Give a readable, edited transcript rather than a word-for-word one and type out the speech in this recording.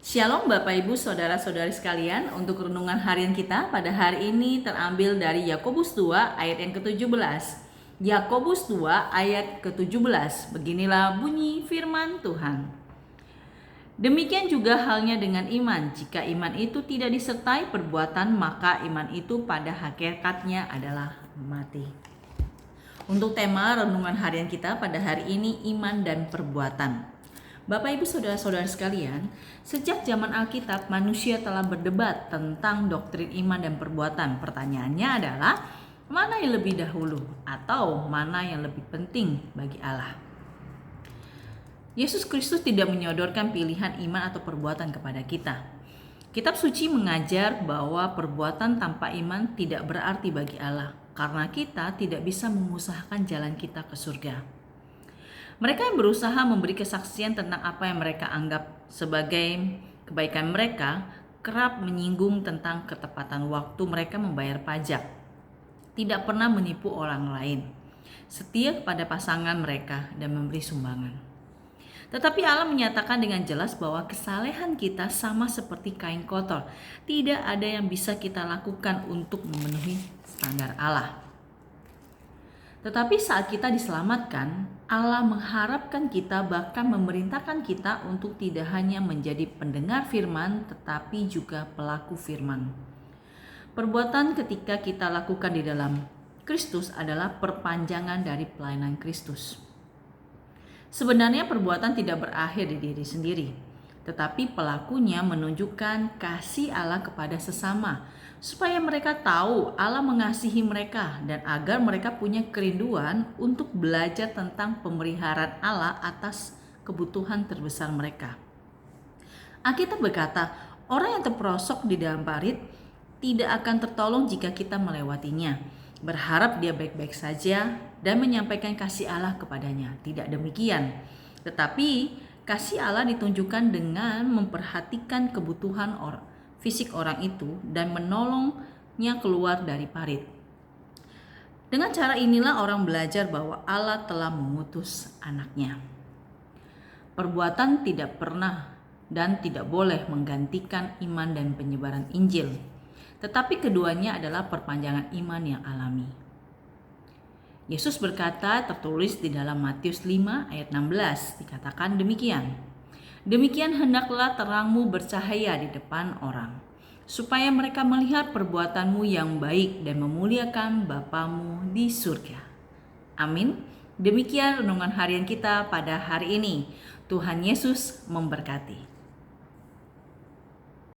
Shalom Bapak Ibu Saudara-saudari sekalian, untuk renungan harian kita pada hari ini terambil dari Yakobus 2 ayat yang ke-17. Yakobus 2 ayat ke-17, beginilah bunyi firman Tuhan. Demikian juga halnya dengan iman, jika iman itu tidak disertai perbuatan, maka iman itu pada hakikatnya adalah mati. Untuk tema renungan harian kita pada hari ini, iman dan perbuatan. Bapak Ibu Saudara-saudara sekalian, sejak zaman Alkitab manusia telah berdebat tentang doktrin iman dan perbuatan. Pertanyaannya adalah, mana yang lebih dahulu atau mana yang lebih penting bagi Allah? Yesus Kristus tidak menyodorkan pilihan iman atau perbuatan kepada kita. Kitab suci mengajar bahwa perbuatan tanpa iman tidak berarti bagi Allah, karena kita tidak bisa mengusahakan jalan kita ke surga. Mereka yang berusaha memberi kesaksian tentang apa yang mereka anggap sebagai kebaikan mereka kerap menyinggung tentang ketepatan waktu mereka membayar pajak, tidak pernah menipu orang lain, setia kepada pasangan mereka, dan memberi sumbangan. Tetapi Allah menyatakan dengan jelas bahwa kesalehan kita sama seperti kain kotor. Tidak ada yang bisa kita lakukan untuk memenuhi standar Allah. Tetapi saat kita diselamatkan, Allah mengharapkan kita, bahkan memerintahkan kita untuk tidak hanya menjadi pendengar firman, tetapi juga pelaku firman. Perbuatan ketika kita lakukan di dalam Kristus adalah perpanjangan dari pelayanan Kristus. Sebenarnya perbuatan tidak berakhir di diri sendiri, tetapi pelakunya menunjukkan kasih Allah kepada sesama, supaya mereka tahu Allah mengasihi mereka dan agar mereka punya kerinduan untuk belajar tentang pemeliharaan Allah atas kebutuhan terbesar mereka. Alkitab berkata, orang yang terperosok di dalam parit tidak akan tertolong jika kita melewatinya, berharap dia baik-baik saja dan menyampaikan kasih Allah kepadanya. Tidak demikian, tetapi kasih Allah ditunjukkan dengan memperhatikan kebutuhan fisik orang itu dan menolongnya keluar dari parit. Dengan cara inilah orang belajar bahwa Allah telah mengutus anaknya. Perbuatan tidak pernah dan tidak boleh menggantikan iman dan penyebaran Injil, tetapi keduanya adalah perpanjangan iman yang alami. Yesus berkata, tertulis di dalam Matius 5 ayat 16, dikatakan demikian. Demikian hendaklah terangmu bercahaya di depan orang, supaya mereka melihat perbuatanmu yang baik dan memuliakan Bapamu di surga. Amin. Demikian renungan harian kita pada hari ini. Tuhan Yesus memberkati.